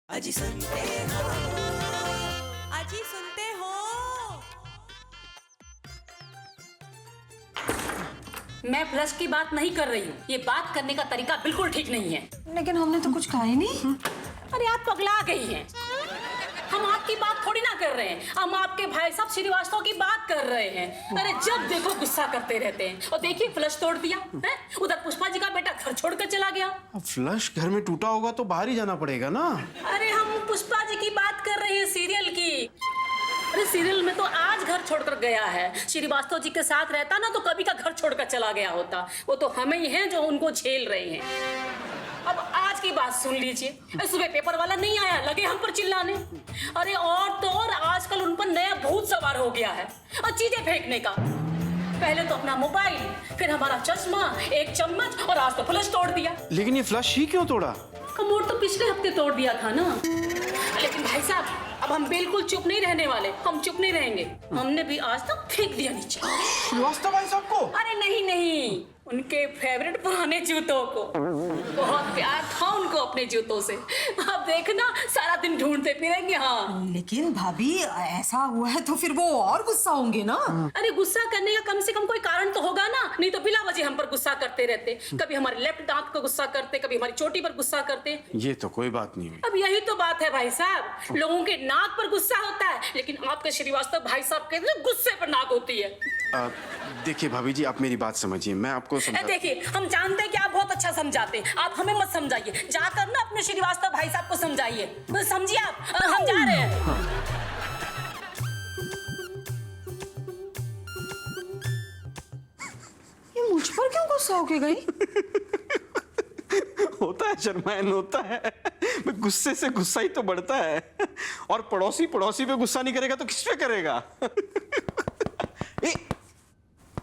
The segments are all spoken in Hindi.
अजी सुनते हो, अजी सुनते हो। मैं फ्लश की बात नहीं कर रही हूँ। ये बात करने का तरीका बिल्कुल ठीक नहीं है। लेकिन हमने तो कुछ कहा ही नहीं। अरे आप पगला गई हैं। हम आपकी बात थोड़ी ना कर रहे हैं, हम आपके भाई साहब श्रीवास्तव की बात कर रहे हैं। अरे जब देखो गुस्सा करते रहते हैं। और देखिए फ्लश तोड़ दिया है। उधर पुष्पा जी का बेटा घर छोड़कर चला गया। फ्लश घर में टूटा होगा तो बाहर ही जाना पड़ेगा ना। अरे हम पुष्पा जी की बात कर रहे हैं, सीरियल की। अरे सीरियल में तो आज घर छोड़कर गया है। श्रीवास्तव जी के साथ रहता ना तो कभी का घर छोड़कर चला गया होता। वो तो हम ही हैं जो उनको झेल रहे हैं। अब आज की बात सुन लीजिए। सुबह पेपर वाला नहीं आया, लगे हम पर चिल्लाने। अरे और तो और आजकल उन पर नया भूत सवार हो गया है और चीजें फेंकने का। पहले तो अपना मोबाइल, फिर हमारा चश्मा, एक चम्मच और आज तो फ्लश तोड़ दिया। लेकिन ये फ्लश ही क्यों तोड़ा? कमोड तो पिछले हफ्ते तोड़ दिया था ना। लेकिन भाई साहब अब हम बिल्कुल चुप नहीं रहने वाले। हम चुप नहीं रहेंगे। हमने भी आज तक फेंक दिया नीचे। श्रीवास्तव भाई साहब को? अरे नहीं, उनके फेवरेट पुराने जूतों को। बहुत प्यार था उनको अपने जूतों से। अब देखना सारा दिन ढूंढते फिरेंगे। हाँ लेकिन भाभी ऐसा हुआ है तो फिर वो और गुस्सा होंगे ना। अरे गुस्सा करने का कम से कम कोई कारण तो होगा ना। नहीं तो बिला वजह हम पर गुस्सा करते रहते। कभी हमारे लेफ्ट दांत को गुस्सा करते, कभी हमारी चोटी पर गुस्सा करते। ये तो कोई बात नहीं हुई। अब यही तो बात है भाई साहब। लोगों के नाक पर गुस्सा होता है, लेकिन आपके श्रीवास्तव भाई साहब के गुस्से पर नाक होती है। देखिए भाभी जी, आप मेरी बात समझिए। मैं आपको देखिए हम जानते हैं कि आप बहुत अच्छा समझाते हैं। आप हमें मत समझाइए, जाकर ना अपने श्रीवास्तव भाई साहब को समझाइए। समझिए आप, हम जा रहे हैं। ये मुझ पर क्यों गुस्सा होके गई? होता है शर्मायन, होता है। गुस्से से गुस्सा ही तो बढ़ता है। और पड़ोसी पे गुस्सा नहीं करेगा तो किस पे करेगा?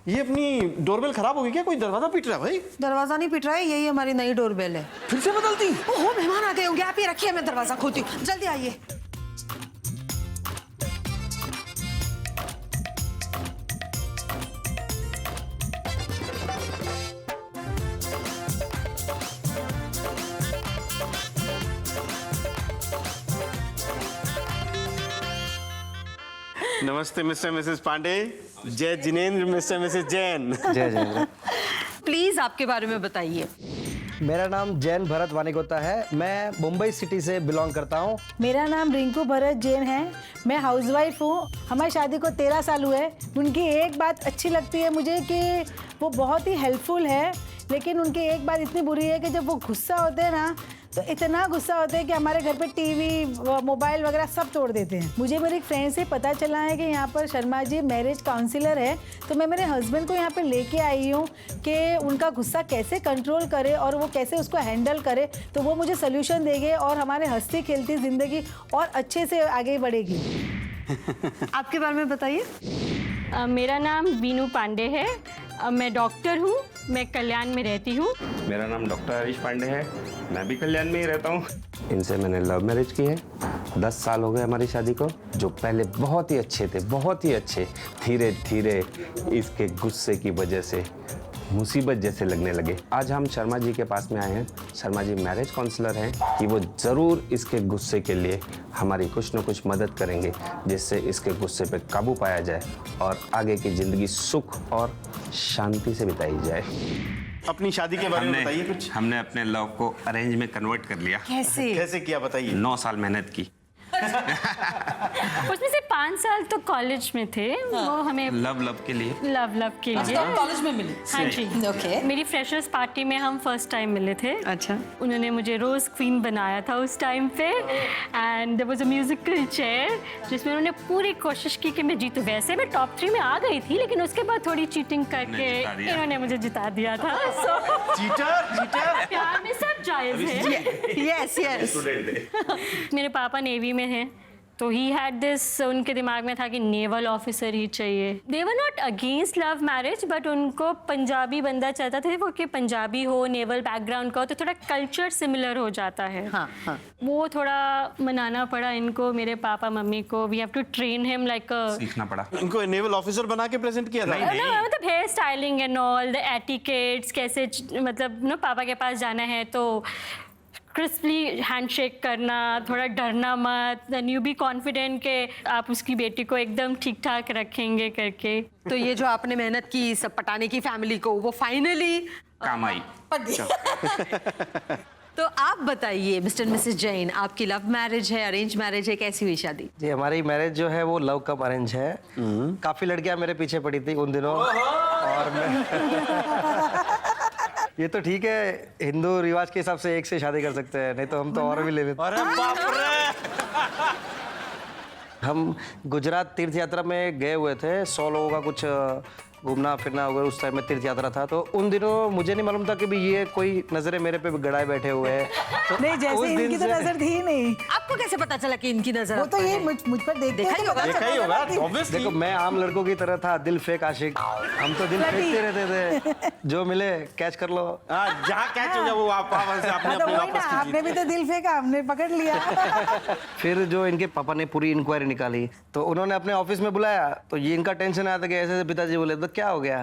ये अपनी डोरबेल खराब हो गई क्या? कोई दरवाजा पीट रहा है भाई? दरवाजा नहीं पिट रहा है, यही हमारी नई डोरबेल है। फिर से बदलती? ओहो मेहमान आ गए होंगे, आप ही रखिए, मैं दरवाजा खोलती हूँ। जल्दी आइए। नमस्ते मिस्टर मिसेस पांडे। जय जिनेंद्र मिस्टर मिसेस जैन। जय जय। प्लीज आपके बारे में बताइए। मेरा नाम जैन भरत वानिकोता है। मैं मुंबई सिटी से बिलोंग करता हूँ। मेरा नाम रिंकू भरत जैन है। मैं हाउसवाइफ हूँ। हमारी शादी को 13 साल हुए। उनकी एक बात अच्छी लगती है मुझे कि वो बहुत ही हेल्पफुल है, लेकिन उनकी एक बात इतनी बुरी है कि जब वो गुस्सा होते हैं ना तो इतना गुस्सा होता है कि हमारे घर पे टीवी, मोबाइल वगैरह सब तोड़ देते हैं। मुझे मेरी फ्रेंड से पता चला है कि यहाँ पर शर्मा जी मैरिज काउंसलर है, तो मैं मेरे हस्बैंड को यहाँ पे लेके आई हूँ कि उनका गुस्सा कैसे कंट्रोल करे और वो कैसे उसको हैंडल करे, तो वो मुझे सोल्यूशन देंगे और हमारे हंसती खेलती ज़िंदगी और अच्छे से आगे बढ़ेगी। आपके बारे में बताइए। मेरा नाम वीनू पांडे है। मैं डॉक्टर हूँ। मैं कल्याण में रहती हूँ। मेरा नाम डॉक्टर हरीश पांडे है। मैं भी कल्याण में ही रहता हूँ। इनसे मैंने लव मैरिज की है। 10 साल हो गए हमारी शादी को। जो पहले बहुत ही अच्छे थे, बहुत ही अच्छे, धीरे धीरे इसके गुस्से की वजह से मुसीबत जैसे लगने लगे। आज हम शर्मा जी के पास में आए हैं। शर्मा जी मैरिज काउंसलर हैं कि वो ज़रूर इसके गुस्से के लिए हमारी कुछ न कुछ मदद करेंगे, जिससे इसके गुस्से पे काबू पाया जाए और आगे की ज़िंदगी सुख और शांति से बिताई जाए। अपनी शादी के बारे में बताइए कुछ। हमने अपने लव को अरेंज में कन्वर्ट कर लिया। कैसे किया बताइए। 9 साल मेहनत की। उसमें से 5 साल तो कॉलेज में थे। वो हमें लव के लिए। लव के लिए। आप कॉलेज में मिले? हाँ जी। ओके। मेरी फ्रेशर्स पार्टी में हम फर्स्ट टाइम मिले थे। अच्छा। उन्होंने मुझे रोज क्वीन बनाया था उस टाइम पे। And there was a musical chair जिसमें उन्होंने पूरी कोशिश की कि मैं जीतूं। वैसे मैं टॉप 3 में आ गई थी, लेकिन उसके बाद थोड़ी चीटिंग करके इन्होंने मुझे जिता दिया था। चीटर। प्यार में सब जायज है। Yes yes. मेरे पापा नेवी में हैं, तो ही हैड दिस, उनके दिमाग में था कि नेवल ऑफिसर ही चाहिए। They were not against love marriage, but उनको पंजाबी बंदा चाहता था वो कि पंजाबी हो, नेवल बैकग्राउंड का हो, तो थोड़ा कल्चर सिमिलर हो जाता है। हाँ हाँ। वो थोड़ा मनाना पड़ा इनको, मेरे पापा मम्मी को। We have to train him like सीखना पड़ा। इनको नेवल ऑफिसर बना के प्रेजेंट किया था। मतलब hair styling and all the etiquettes, कैसे मतलब पापा के पास जाना है तो क्रिस्पली हैंडशेक करना, थोड़ा डरना मत, देन यू बी कॉन्फिडेंट कि आप उसकी बेटी को एकदम ठीक ठाक रखेंगे करके। तो ये जो आपने मेहनत की सब पटाने की फैमिली को, वो फाइनली काम आई। तो आप बताइए मिस्टर मिसेस जैन, आपकी लव मैरिज है, अरेंज मैरिज है, कैसी हुई शादी? जी हमारी मैरिज जो है वो लव कम अरेंज है। काफी लड़कियां मेरे पीछे पड़ी थी उन दिनों, और मैं ये तो ठीक है, हिंदू रिवाज के हिसाब से एक से शादी कर सकते हैं, नहीं तो हम तो और भी ले लेते। अरे बाप रे। हम गुजरात तीर्थ यात्रा में गए हुए थे, 100 लोगों का कुछ घूमना फिरना हुआ, उस टाइम में तीर्थ यात्रा था। तो उन दिनों मुझे नहीं मालूम था कि भी ये कोई नजरें मेरे पे गड़ाए बैठे हुए हैं। तो नहीं, उस जैसे दिन इनकी तो से- नजर थी ही नहीं। आपको कैसे पता चला कि इनकी नजर वो आप तो पर ये है? मुझ पर देखते देखा हैं ही तो होगा, पता देखा ही चल होगा जाता है। ऑब्वियसली। देखो मैं आम लड़कों की तरह था, दिल फेक आशिक। हम तो दिल फेंकते रहते थे, जो मिले कैच कर लो। जहाँ कैच हो जाए वो आप वहाँ से आपने हाँ, तो अपनी वही ना, वापस आपने भी तो दिल फेंका, हमने पकड़ लिया। फिर जो इनके पापा ने पूरी इंक्वायरी निकाली, तो उन्होंने अपने ऑफिस में बुलाया। तो ये इनका टेंशन आया था कि ऐसे ऐसे पिताजी बोले, तो क्या हो गया,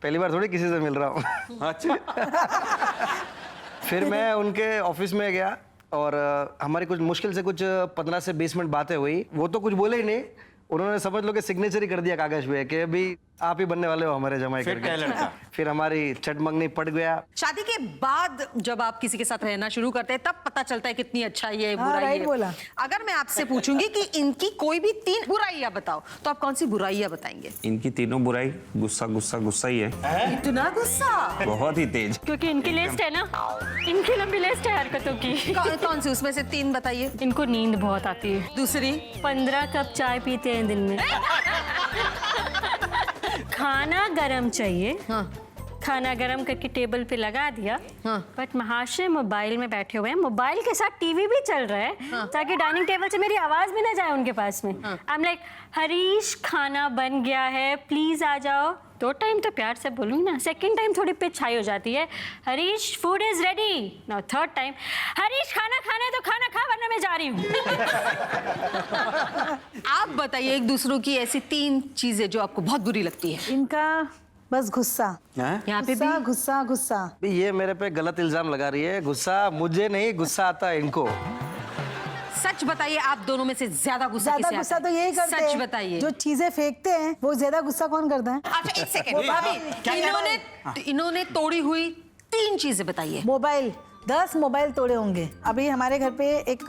पहली बार थोड़ी किसी से मिल रहा हूँ। अच्छा। फिर मैं उनके ऑफिस में गया और हमारी कुछ मुश्किल से कुछ 15 से 20 मिनट बातें हुई। वो तो कुछ बोले ही नहीं, उन्होंने समझ लो कि सिग्नेचर ही कर दिया कागज पे कि अभी आप ही बनने वाले हो हमारे जमाई फिर क्या करके। लड़का? फिर हमारी चटमंगनी पड़ गया। शादी के बाद जब आप किसी के साथ रहना शुरू करते हैं, तब पता चलता है कितनी अच्छाई है, हाँ, बुराई राइट है। बोला। अगर मैं आपसे पूछूंगी कि इनकी कोई भी 3 बुराइयां बताओ, तो आप कौन सी बुराइयां बताएंगे? इनकी तीनों बुराई गुस्सा गुस्सा गुस्सा ही है, इतना गुस्सा? बहुत ही तेज। क्योंकि इनकी लिस्ट है ना, इनकी लंबी लिस्ट है हरकतों की। कौन सी उसमें से 3 बताइए। इनको नींद बहुत आती है। दूसरी? 15 कप चाय पीते हैं दिन में। खाना गरम चाहिए। हाँ। खाना गरम करके टेबल पे लगा दिया। हाँ। बट महाशय मोबाइल में बैठे हुए हैं, मोबाइल के साथ टीवी भी चल रहा है, ताकि डाइनिंग टेबल से मेरी आवाज भी ना जाए उनके पास में। आई एम लाइक, हरीश खाना बन गया है, प्लीज आ जाओ। 2 टाइम तो प्यार से बोलूँ ना, सेकंड टाइम थोड़ी पिच हाई हो जाती है, Harish food is ready. Now third time, Harish खाना खाना है तो खाना खा, वरना मैं जा रही हूँ। आप बताइए एक दूसरों की ऐसी 3 चीजें जो आपको बहुत बुरी लगती है। इनका बस गुस्सा, यहाँ पे भी गुस्सा गुस्सा गुस्सा। भी ये मेरे पे गलत इल्जाम लगा रही है। गुस्सा मुझे नहीं, गुस्सा आता है इनको। सच बताइए, आप दोनों में से ज्यादा गुस्सा ज्यादा किसे गुस्सा आता तो है? यही करते सच हैं। बताइए। जो चीजें फेंकते हैं वो ज्यादा गुस्सा कौन करता है? अच्छा एक सेकंड भाभी, इन्होंने तोड़ी हुई 3 चीजें बताइए। मोबाइल, 10 मोबाइल तोड़े होंगे। अभी हमारे घर पे एक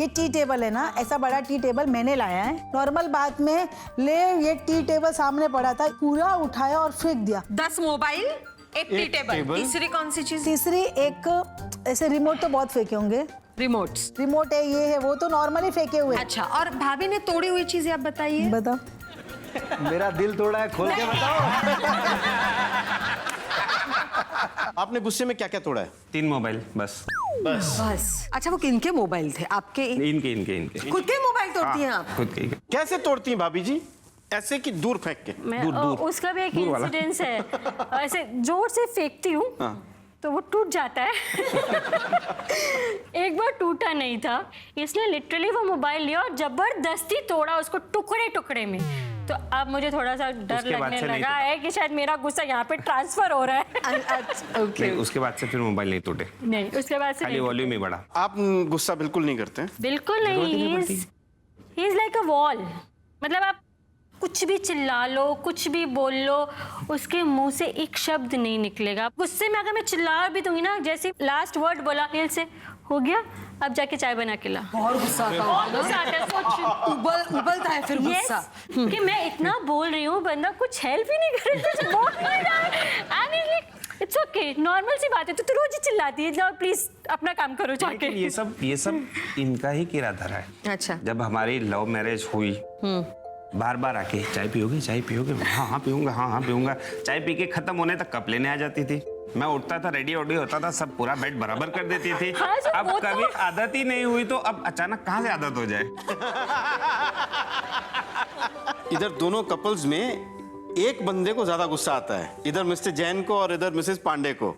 ये टी टेबल है ना, ऐसा बड़ा टी टेबल मैंने लाया है। नॉर्मल बात में ये टी टेबल सामने पड़ा था, पूरा उठाया और फेंक दिया। 10 मोबाइल, एक टी टेबल। टेबल। तीसरी कौन सी चीज? तीसरी एक ऐसे रिमोट तो बहुत फेंके होंगे। रिमोट्स। रिमोट है, ये है, वो तो नॉर्मली फेंके हुए। अच्छा, और भाभी ने तोड़ी हुई चीजें आप बताइए। बताओ। मेरा दिल तोड़ा है, खोल के बताओ। आपने गुस्से में क्या क्या तोड़ा है? 3 मोबाइल बस। बस। अच्छा, वो किनके मोबाइल थे? आपके? इनके इनके इनके खुद के मोबाइल तोड़ती हैं आप? खुद के ही। कैसे तोड़ती हैं भाभी जी? ऐसे कि दूर फेंक के? मैं दूर, दूर। उसका भी एक दूर वाला। इंसिडेंस है। ऐसे जोर से फेंकती हूँ तो वो टूट जाता है। एक बार टूटा नहीं था, इसने लिटरली वो मोबाइल लिया और जबरदस्ती तोड़ा उसको टुकड़े टुकड़े में। तो अब मुझे थोड़ा सा डर उसके बाद लगने से नहीं लगा टूटा। है कि शायद मेरा गुस्सा यहाँ पे ट्रांसफर हो रहा है। नहीं, उसके बाद से फिर मोबाइल नहीं टूटे, नहीं, उसके बाद से खाली नहीं। वॉल्यूम ही बढ़ा। आप गुस्सा बिल्कुल नहीं करते हैं? बिल्कुल नहीं। He is like a wall. मतलब आप कुछ भी चिल्ला लो, कुछ भी बोल लो, उसके मुंह से एक शब्द नहीं निकलेगा। गुस्से में अगर मैं चिल्ला भी दूंगी ना, जैसे लास्ट वर्ड बोला दिल से, हो गया, अब जाके चाय बना के ला। और गुस्सा आता बहुत होगा गुस्सा आता है, सोच। उबलता है फिर गुस्सा। Yes, कि मैं इतना बोल रही हूँ, बंदा कुछ हेल्प ही नहीं कर रहा, कुछ बोल नहीं रहा है। इट्स ओके, नॉर्मल सी बात है। तो रोज ही चिल्लाती है, जाओ प्लीज अपना काम करो जाके। लेकिन ये सब इनका ही किरा धरा है। अच्छा। जब हमारी लव मैरिज हुई, बार बार आके चाय पियोगे, चाय पियोगे, हाँ हाँ पीऊंगा, हाँ हाँ पीऊंगा। चाय पी के खत्म होने तक कप लेने आ जाती थी। मैं उठता था, रेडी वडी होता था, सब पूरा बेड बराबर कर देती थी। हाँ, जब अब वो कभी आदत ही नहीं हुई, तो अब अचानक कहाँ से आदत हो जाए? इधर दोनों कपल्स में एक बंदे को ज्यादा गुस्सा आता है, इधर मिस्टर जैन को और इधर मिसेस पांडे को।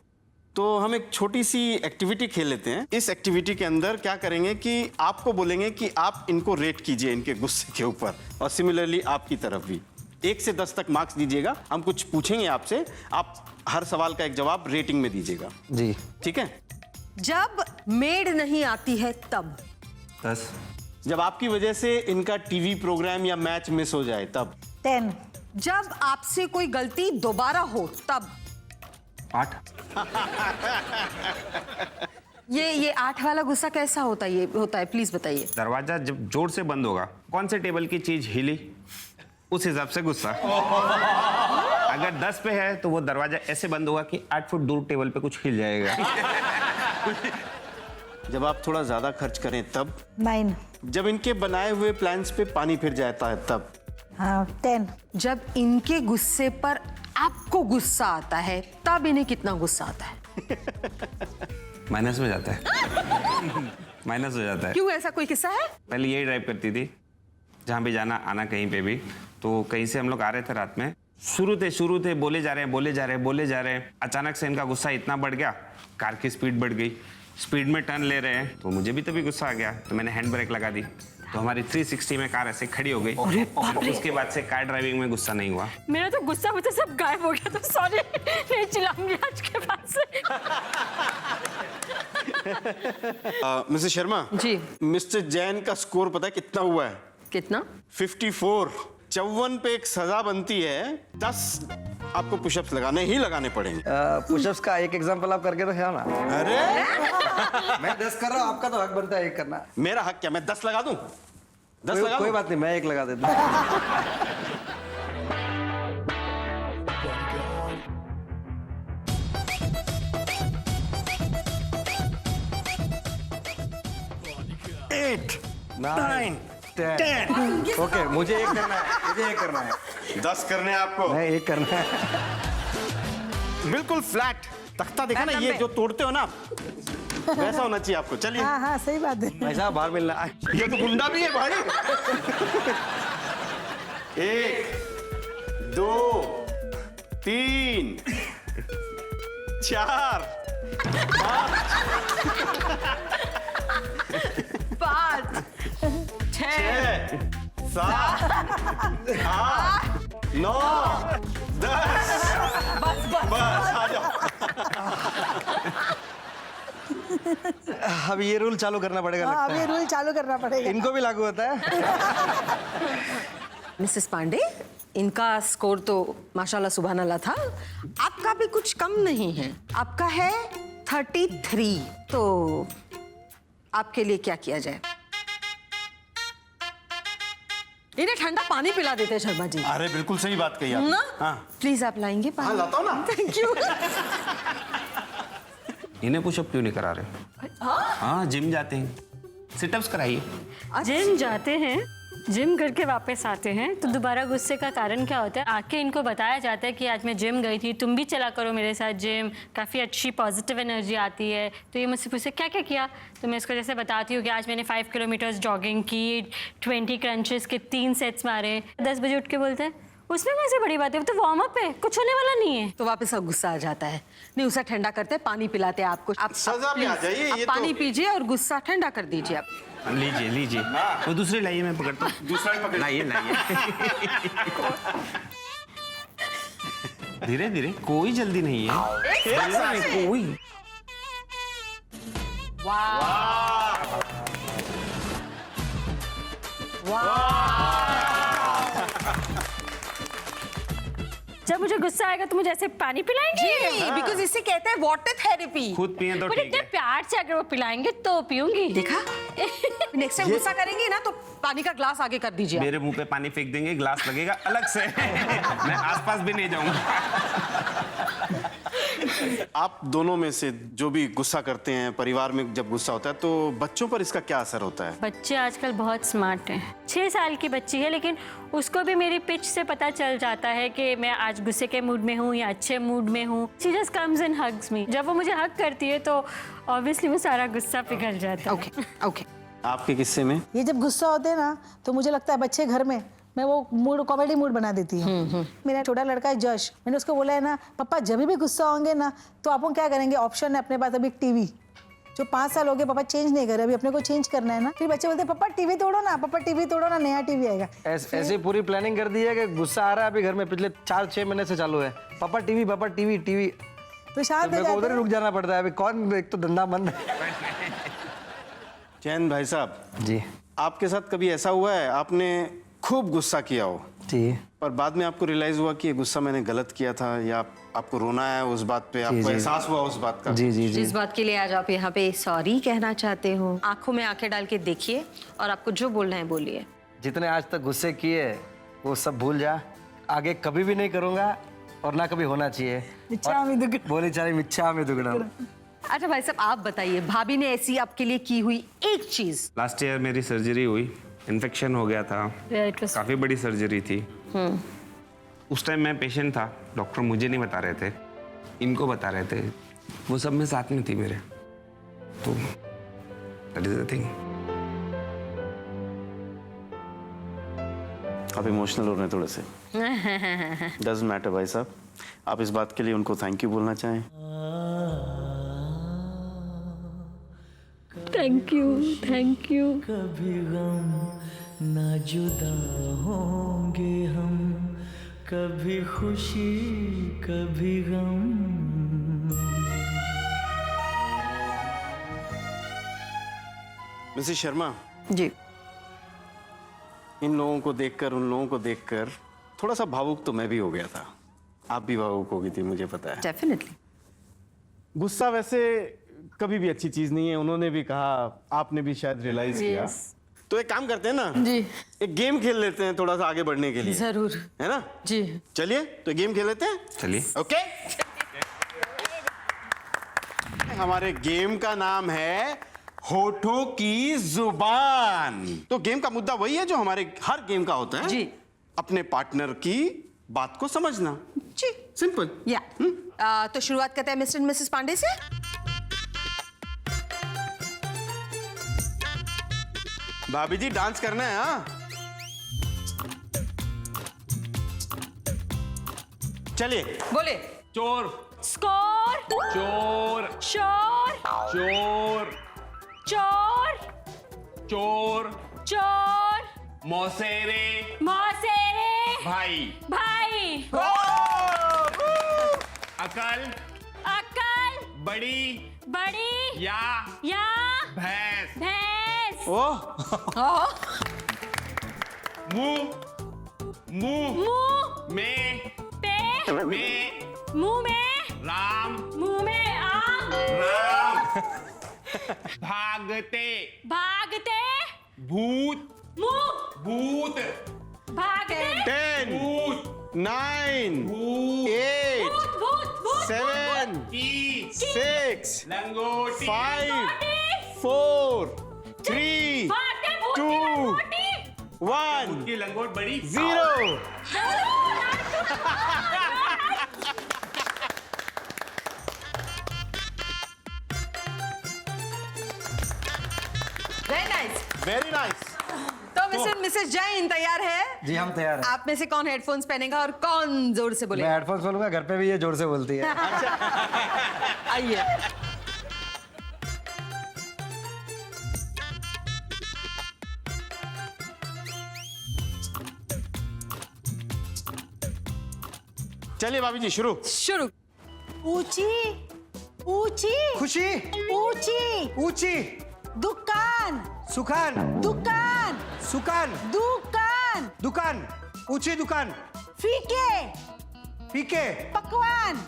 तो हम एक छोटी सी एक्टिविटी खेल लेते हैं। इस एक्टिविटी के अंदर क्या करेंगे कि आपको बोलेंगे कि आप इनको रेट कीजिए इनके गुस्से के ऊपर, और सिमिलरली आपकी तरफ भी 1 से 10 तक मार्क्स दीजिएगा। हम कुछ पूछेंगे आपसे, आप हर सवाल का एक जवाब रेटिंग में दीजिएगा। जी ठीक है? जब मेड नहीं आती है तब। 10, जब आपकी वजह से इनका टीवी प्रोग्राम या मैच मिस हो जाए तब। 10, जब आपसे कोई गलती दोबारा हो तब। 8, ये 8 वाला गुस्सा कैसा होता है? ये होता है, प्लीज बताइए। दरवाजा जब जोर से बंद होगा, कौन से टेबल की चीज हिली, उस हिसाब से गुस्सा। अगर 10 पे है तो वो दरवाजा ऐसे बंद होगा कि 8 फुट दूर टेबल पे कुछ हिल जाएगा। जब आप थोड़ा ज्यादा खर्च करें तब। 9, जब इनके बनाए हुए प्लान्स पे पानी फिर जाता है तब। हाँ 10, जब इनके गुस्से पर आपको गुस्सा आता है तब इन्हें कितना गुस्सा आता है? माइनस में जाता है। माइनस हो जाता है। क्यों, ऐसा कोई किस्सा है? पहले यही ड्राइव करती थी, जहाँ भी जाना आना कहीं पे भी, तो कहीं से हम लोग आ रहे थे रात में, शुरू थे बोले जा रहे हैं, अचानक से इनका गुस्सा इतना बढ़ गया, कार की स्पीड बढ़ गई, स्पीड में टर्न ले रहे हैं, तो मुझे भी तभी गुस्सा आ गया, तो मैंने हैंड ब्रेक लगा दी, तो हमारी 360 में कार ऐसे खड़ी हो गई। उसके बाद से कार ड्राइविंग में गुस्सा नहीं हुआ। मेरा तो गुस्सा मुझे सब गायब हो गया, तो सॉरी, नहीं चिल्लाऊंगी आज के बाद से। मिसेस शर्मा जी। मिस्टर जैन का स्कोर पता है कितना हुआ है? कितना? 54। 54 पे एक सजा बनती है, 10 आपको पुशअप्स लगाने पड़ेंगे। पुशअप्स का एक एग्जांपल आप करके तो है ना। अरे मैं 10 कर रहा हूँ, आपका तो हक बनता है 1 करना। मेरा हक क्या, मैं 10 लगा दूं? 10 लगा कोई दूं? बात नहीं, मैं 1 लगा देता हूँ। ओके, मुझे 1 करना है। 10 करने हैं आपको। मैं 1 करना है। बिल्कुल फ्लैट तख्ता देखा ना, ये जो तोड़ते हो ना वैसा होना चाहिए आपको। चलिए, हाँ हाँ सही बात है। भाई साहब बाहर मिलना। ये तो गुंडा भी है भाई। 1, 2, 3, 4, 5, 6, 7, 8, 9, 10। बस आ जाओ। अब ये रूल चालू करना पड़ेगा हाँ, लगता अब ये है। रूल चालू करना पड़ेगा। इनको भी लागू होता है। मिसेस पांडे, इनका स्कोर तो माशाल्लाह सुभान अल्लाह था, आपका भी कुछ कम नहीं है, आपका है 33। तो आपके लिए क्या किया जाए? इन्हें ठंडा पानी पिला देते हैं शर्मा जी। अरे बिल्कुल सही बात कही आपने। ना? हाँ प्लीज आप लाएंगे पानी? हाँ, लाता हूँ ना। Thank you. इन्हें पुशअप क्यों नहीं करा रहे? हाँ, जिम जाते हैं, सिटअप्स कराइए। जिम जाते हैं, जिम करके वापस आते हैं, तो दोबारा गुस्से का कारण क्या होता है? आके इनको बताया जाता है कि आज मैं जिम गई थी, तुम भी चला करो मेरे साथ जिम, काफ़ी अच्छी पॉजिटिव एनर्जी आती है। तो ये मुझसे पूछते क्या क्या किया, तो मैं इसको जैसे बताती हूँ कि आज मैंने 5 किलोमीटर्स जॉगिंग की, 20 क्रंचेस के 3 सेट्स मारे। 10 बजे उठ के बोलते हैं उसमें कैसे बड़ी बात है, वो तो वार्म अप है, कुछ होने वाला नहीं है। तो वापस अब गुस्सा आ जाता है। नहीं, उसे ठंडा करते हैं, पानी पिलाते हैं आपको। आप सजा पे आ जाइए, आप ये पानी तो- पीजिए और गुस्सा ठंडा कर दीजिए आप। लीजिए, वो दूसरी लाइए, मैं पकड़ता हूँ। दूसरा भी पकड़। लाइए। धीरे धीरे, कोई जल्दी नहीं है। जल्दी नहीं, कोई। जब मुझे गुस्सा आएगा तो मुझे ऐसे पानी पिलाएंगे? जी, बिकॉज इसे कहते हैं वाटर थेरेपी। खुद पिए तो पर ठीक इतने है। प्यार से अगर वो पिलाएंगे तो पीऊंगी। देखा? नेक्स्ट टाइम गुस्सा करेंगे ना तो पानी का ग्लास आगे कर दीजिए आप। मेरे मुंह पे पानी फेंक देंगे, ग्लास लगेगा अलग से। मैं आसपास भी नहीं जाऊंगा। आप दोनों में से जो भी गुस्सा करते हैं, परिवार में जब गुस्सा होता है तो बच्चों पर इसका क्या असर होता है? बच्चे आजकल बहुत स्मार्ट हैं। 6 साल की बच्ची है, लेकिन उसको भी मेरी पिच से पता चल जाता है कि मैं आज गुस्से के मूड में हूँ या अच्छे मूड में हूँ। She just comes and hugs me. जब वो मुझे हग करती है तो ऑब्वियसली वो सारा गुस्सा पिघल जाता है। ओके। आपके किस्से में ये जब गुस्सा होते हैं ना तो मुझे लगता है बच्चे घर में मैं वो मूड कॉमेडी मूड बना देती हूँ। मेरा छोटा लड़का है जश, मैंने उसको बोला है ना पापा जब भी गुस्सा होंगे ना तो आप क्या करेंगे, ऑप्शन है अपने पास अभी टीवी, जो 5 साल हो गए पापा चेंज नहीं करे, अभी अपने को चेंज करना है ना। फिर बच्चे बोलते हैं पापा टीवी तोड़ो ना, पापा टीवी तोड़ो ना, नया टीवी आएगा। ऐसे पूरी प्लानिंग कर दी है कि गुस्सा आ रहा है अभी घर में, पिछले 4-6 महीने से चालू है। पापा टीवी तो शांत हो मेरे को उधर जाते ही रुक जाना पड़ता है। अभी कौन, एक तो धंधा बंद है। जैन भाई साहब, जी आपके साथ कभी ऐसा हुआ है आपने खूब गुस्सा किया हो जी और बाद में आपको रियलाइज हुआ कि ये गुस्सा मैंने गलत किया था, या आपको रोना है उस बात पे, आपको जी। एहसास हुआ उस बात का? जी जी जी। जिस बात के लिए आज आप यहाँ पे सॉरी कहना चाहते हो, आंखों में आंखें डाल के देखिए और आपको जो बोलना है बोलिए। जितने आज तक गुस्से किए वो सब भूल जा, आगे कभी भी नहीं करूँगा और ना कभी होना चाहिए। इच्छा में दुगना। बोली चाहे मिच्छा में दुगना। अच्छा भाई साहब, आप बताइए, भाभी ने ऐसी आपके लिए की हुई एक चीज। लास्ट ईयर मेरी सर्जरी हुई, इन्फेक्शन हो गया था, It was काफ़ी बड़ी सर्जरी थी। उस टाइम मैं पेशेंट था, डॉक्टर मुझे नहीं बता रहे थे, इनको बता रहे थे, वो सब में साथ में थी मेरे, तो दैट इज द थिंग। आप इमोशनल हो रहे हैं थोड़े से। डजंट मैटर भाई साहब, आप इस बात के लिए उनको थैंक यू बोलना चाहें? Thank you. कभी गम ना जुदा होंगे हम, कभी खुशी कभी गम। मिसेस शर्मा, जी। इन लोगों को देखकर, उन लोगों को देखकर थोड़ा सा भावुक तो मैं भी हो गया था। आप भी भावुक हो गई थी, मुझे पता है। डेफिनेटली। गुस्सा वैसे कभी भी अच्छी चीज नहीं है, उन्होंने भी कहा, आपने भी शायद रियलाइज किया। तो एक काम करते हैं ना जी। एक गेम खेल लेते हैं थोड़ा सा आगे बढ़ने के लिए, जरूर। है ना? जी। चलिए तो गेम खेल लेते हैं। चलिए। ओके। हमारे गेम का नाम है होठों की जुबान। तो गेम का मुद्दा वही है जो हमारे हर गेम का होता है जी। अपने पार्टनर की बात को समझना। जी। सिंपल। या तो शुरुआत करते हैं मिस्टर एंड मिसेस पांडे से। भाभी जी डांस करना है? हाँ, चलिए। बोले। चोर, स्कोर, चोर, शोर, चोर, चोर, चोर, चोर, मौसेरे, मौसेरे, भाई, भाई, अकल, अकल, बड़ी, बड़ी, या भैंस, भैंस, ओह, मुंह, मुंह मुंह में, पे, में, मुंह में, राम, मुंह में आम, राम, भागते, भागते, भूत, मुंह, भूत, भागते, 10, भूत, 9, भूत, 8, भूत, भूत, भूत, 7, की, 6, लंगोटी, 5, 4, 3, भागते, भूत की 2, लंगोटी, 1, की लंगोट बड़ी, 0। Very nice. Very nice. तो मिस्टर मिसेस जैन तैयार है? जी हम तैयार हैं। आप में से कौन हेडफोन्स पहनेगा और कौन जोर से मैं बोलेगा? हेडफोन्स बोलूंगा, घर पे भी ये जोर से बोलती है। आइए। चलिए भाभी जी शुरू। शुरू। ऊंची, ऊंची, खुशी, ऊंची, ऊंची, दुकान, सुखान, दुकान, सुकान, दुकान, दुकान, ऊंची दुकान, फीके, फीके, पकवान,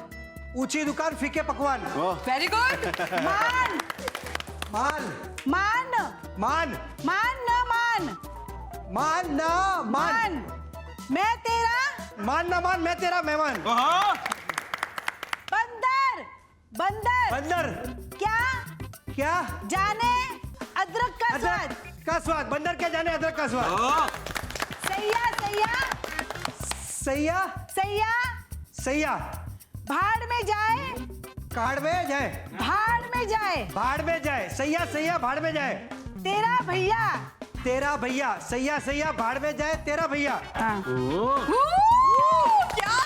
ऊंची दुकान, फीके पकवान, वेरी गुड। मान, मान, मान, मान, मान न मान, मान ना मान, मान, मैं तेरा मान ना मान, मैं तेरा मेहमान। बंदर, बंदर, बंदर, क्या क्या जाने अदरक का स्वाद, अदरक का स्वाद, बंदर क्या जाने अदरक का स्वाद। सैया, सैया, सैया, सैया, सैया, भाड़ में जाए, काड़ में जाए, भाड़ में जाए, भाड़ में जाए, सैया सैया भाड़ में जाए, तेरा भैया, तेरा भैया, सैया सैया भाड़ में जाए, तेरा भैया। क्या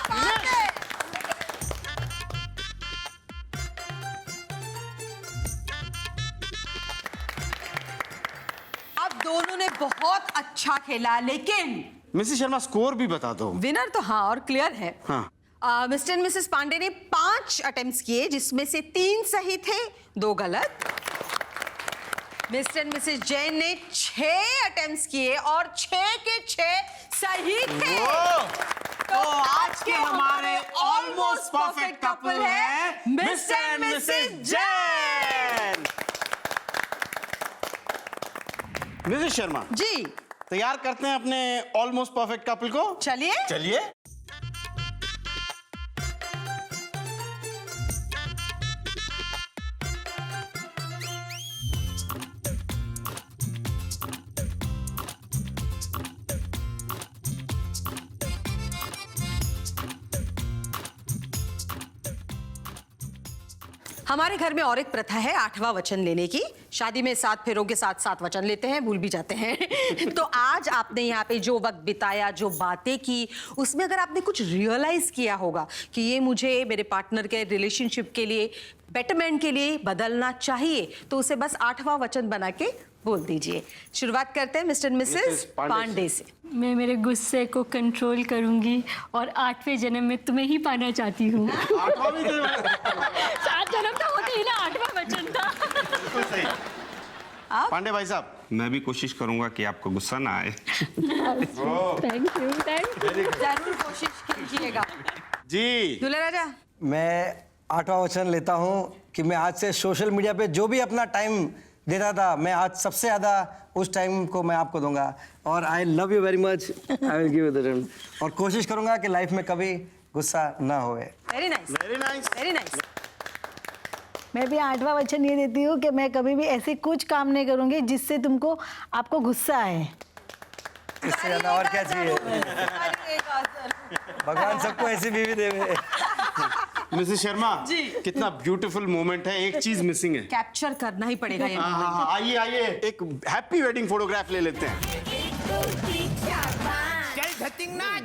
बात है। आप दोनों ने बहुत अच्छा खेला, लेकिन मिसेस शर्मा स्कोर भी बता दो। विनर तो हाँ और क्लियर है। हाँ। मिस्टर एंड मिसेस पांडे ने 5 5 अटेम्प्ट्स किए जिसमें से 3 सही थे, 2 गलत। मिस्टर एंड मिसेस जैन ने 6 अटेम्प्ट्स किए और 6 के 6 सही थे। तो आज के हमारे ऑलमोस्ट परफेक्ट कपल है Mr and Mrs Jain. Mrs Sharma ji तैयार करते हैं अपने ऑलमोस्ट परफेक्ट कपल को। चलिए। चलिए। हमारे घर में और एक प्रथा है 8वां वचन लेने की। शादी में 7 फेरों के साथ 7 वचन लेते हैं, भूल भी जाते हैं। तो आज आपने यहाँ पे जो वक्त बिताया, जो बातें की, उसमें अगर आपने कुछ रियलाइज किया होगा कि ये मुझे मेरे पार्टनर के रिलेशनशिप के लिए, बेटरमेंट के लिए बदलना चाहिए, तो उसे बस 8वां वचन बना के बोल दीजिए। शुरुआत करते हैं मिस्टर मिसेस पांडे से। मैं मेरे गुस्से को कंट्रोल करूंगी और 8वें जन्म में तुम्हें ही पाना चाहती हूँ। 7 जन्म तो होते ही ना, 8वां वचन था। पांडे भाई साहब। मैं भी कोशिश करूंगा कि आपको गुस्सा ना आए। Thank you. जरूर कोशिश कीजिएगा। जी दूल्हा राजा। मैं 8वां वचन लेता हूँ कि मैं आज से सोशल मीडिया पे जो भी अपना टाइम देता था, मैं आज सबसे ज़्यादा उस टाइम को मैं आपको दूंगा। और I love you very much, I will give you the ring. और कोशिश करूंगा कि लाइफ में कभी गुस्सा ना होए। Very nice, very nice, very nice. मैं भी 8वां वचन ये देती हूँ कि मैं कभी भी ऐसे कुछ काम नहीं करूँगी जिससे आपको गुस्सा आए। इससे ज़्यादा और क्या चाहिए? भगवान सबको ऐसी बीवी देवे। मिसेस शर्मा जी, कितना ब्यूटीफुल मोमेंट है। एक चीज मिसिंग है, कैप्चर करना ही पड़ेगा ये। हाँ, आइए आइए एक हैप्पी वेडिंग फोटोग्राफ ले लेते हैं। चल धतिंग नाच।